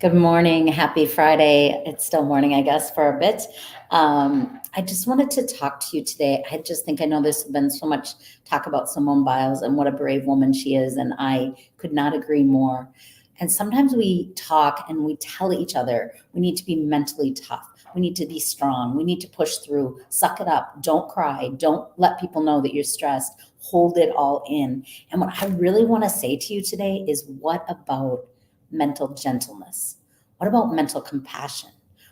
Good morning. Happy Friday. It's still morning, I guess, for a bit. I just wanted to talk to you today. I know there's been so much talk about Simone Biles and what a brave woman she is, and I could not agree more. And sometimes we talk and we tell each other we need to be mentally tough. We need to be strong. We need to push through, suck it up, don't cry, don't let people know that you're stressed, hold it all in. And what I really want to say to you today is what about mental gentleness? What about mental compassion?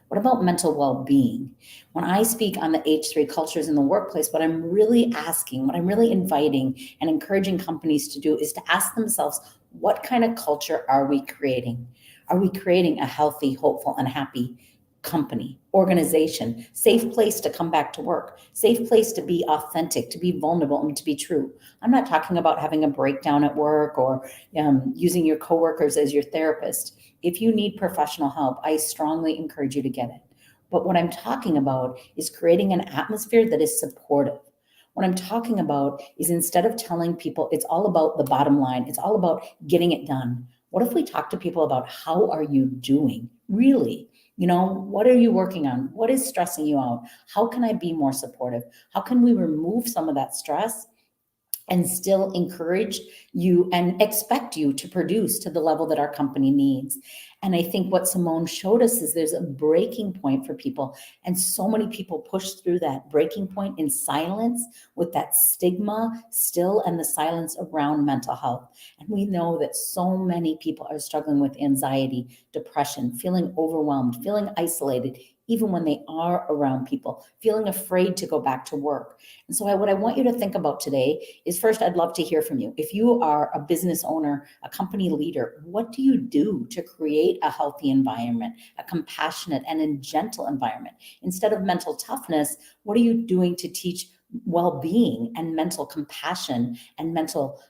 What about mental well being? When I speak on the H3 cultures in the workplace, what I'm really asking, what I'm really inviting and encouraging companies to do is to ask themselves, what kind of culture are we creating? Are we creating a healthy, hopeful, and happy company, organization, safe place to come back to work, safe place to be authentic, to be vulnerable, and to be true? I'm not talking about having a breakdown at work or using your coworkers as your therapist. If you need professional help, I strongly encourage you to get it. But what I'm talking about is creating an atmosphere that is supportive. What I'm talking about is instead of telling people it's all about the bottom line, it's all about getting it done. What if we talk to people about how are you doing? Really? What are you working on? What is stressing you out? How can I be more supportive? How can we remove some of that stress and still encourage you and expect you to produce to the level that our company needs? And I think what Simone showed us is there's a breaking point for people. And so many people push through that breaking point in silence with that stigma still and the silence around mental health. And we know that so many people are struggling with anxiety, depression, feeling overwhelmed, feeling isolated, even when they are around people, feeling afraid to go back to work. And so what I want you to think about today is, first, I'd love to hear from you. If you are a business owner, a company leader, what do you do to create a healthy environment, a compassionate and a gentle environment? Instead of mental toughness, what are you doing to teach well-being and mental compassion and mental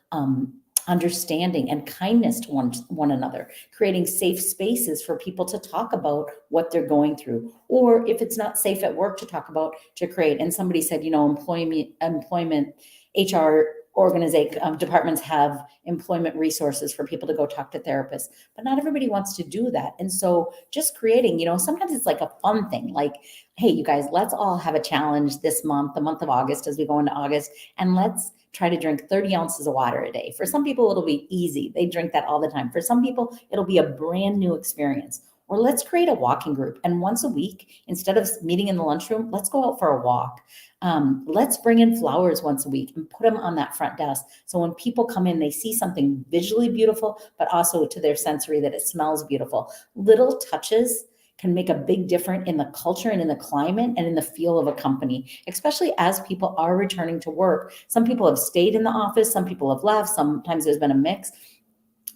understanding and kindness to one another, creating safe spaces for people to talk about what they're going through, or if it's not safe at work to talk about, to create. And somebody said, employment HR organization departments have employment resources for people to go talk to therapists, but not everybody wants to do that. And so just creating, sometimes it's like a fun thing, like, hey, you guys, let's all have a challenge this month, the month of August, as we go into August, and let's try to drink 30 ounces of water a day. For some people, it'll be easy. They drink that all the time. For some people, it'll be a brand new experience. Or let's create a walking group. And once a week, instead of meeting in the lunchroom, let's go out for a walk. Let's bring in flowers once a week and put them on that front desk. So when people come in, they see something visually beautiful, but also to their sensory that it smells beautiful. Little touches can make a big difference in the culture and in the climate and in the feel of a company, especially as people are returning to work. Some people have stayed in the office, some people have left, sometimes there's been a mix.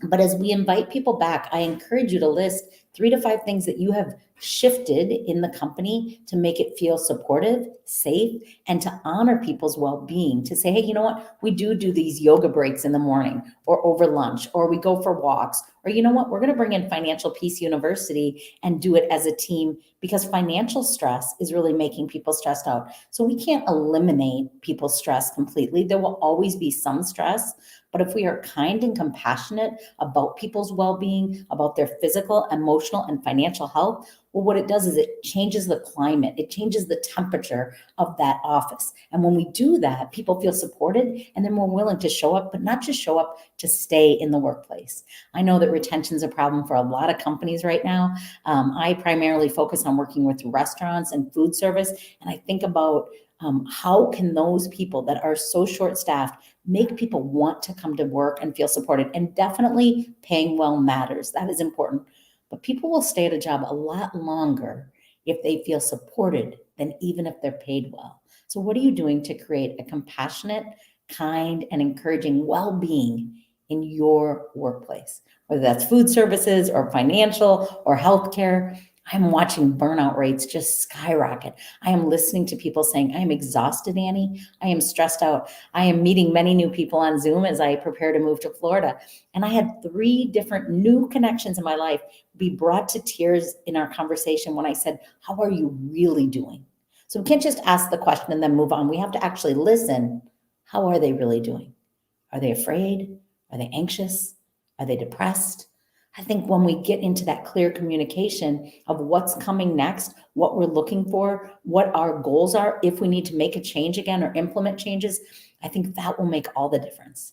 But as we invite people back, I encourage you to list 3 to 5 things that you have shifted in the company to make it feel supportive, safe, and to honor people's well-being. To say, hey, you know what? We do these yoga breaks in the morning or over lunch, or we go for walks, or you know what? We're going to bring in Financial Peace University and do it as a team, because financial stress is really making people stressed out. So we can't eliminate people's stress completely. There will always be some stress. But if we are kind and compassionate about people's well-being, about their physical, emotional, and financial health, well, what it does is it changes the climate. It changes the temperature of that office. And when we do that, people feel supported and they're more willing to show up, but not just show up, to stay in the workplace. I know that retention is a problem for a lot of companies right now. I primarily focus on working with restaurants and food service. And I think about how can those people that are so short-staffed make people want to come to work and feel supported? And definitely paying well matters. That is important. But people will stay at a job a lot longer if they feel supported than even if they're paid well. So what are you doing to create a compassionate, kind, and encouraging well-being in your workplace? Whether that's food services or financial or healthcare, I'm watching burnout rates just skyrocket. I am listening to people saying, I am exhausted, Annie. I am stressed out. I am meeting many new people on Zoom as I prepare to move to Florida. And I had 3 different new connections in my life be brought to tears in our conversation when I said, how are you really doing? So we can't just ask the question and then move on. We have to actually listen. How are they really doing? Are they afraid? Are they anxious? Are they depressed? I think when we get into that clear communication of what's coming next, what we're looking for, what our goals are, if we need to make a change again or implement changes, I think that will make all the difference.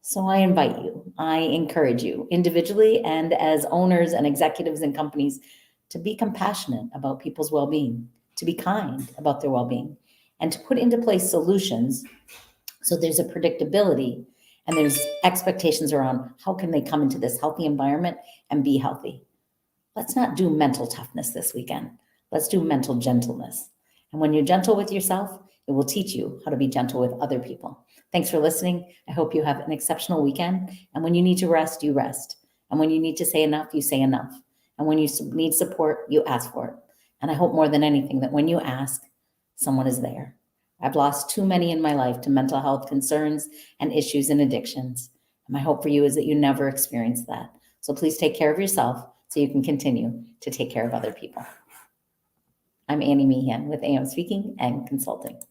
So I invite you, I encourage you individually and as owners and executives in companies to be compassionate about people's well-being, to be kind about their well-being, and to put into place solutions so there's a predictability and there's expectations around how can they come into this healthy environment and be healthy. Let's not do mental toughness this weekend. Let's do mental gentleness. And when you're gentle with yourself, it will teach you how to be gentle with other people. Thanks for listening. I hope you have an exceptional weekend. And when you need to rest, you rest. And when you need to say enough, you say enough. And when you need support, you ask for it. And I hope more than anything that when you ask, someone is there. I've lost too many in my life to mental health concerns and issues and addictions. And my hope for you is that you never experience that. So please take care of yourself so you can continue to take care of other people. I'm Annie Meehan with AM Speaking and Consulting.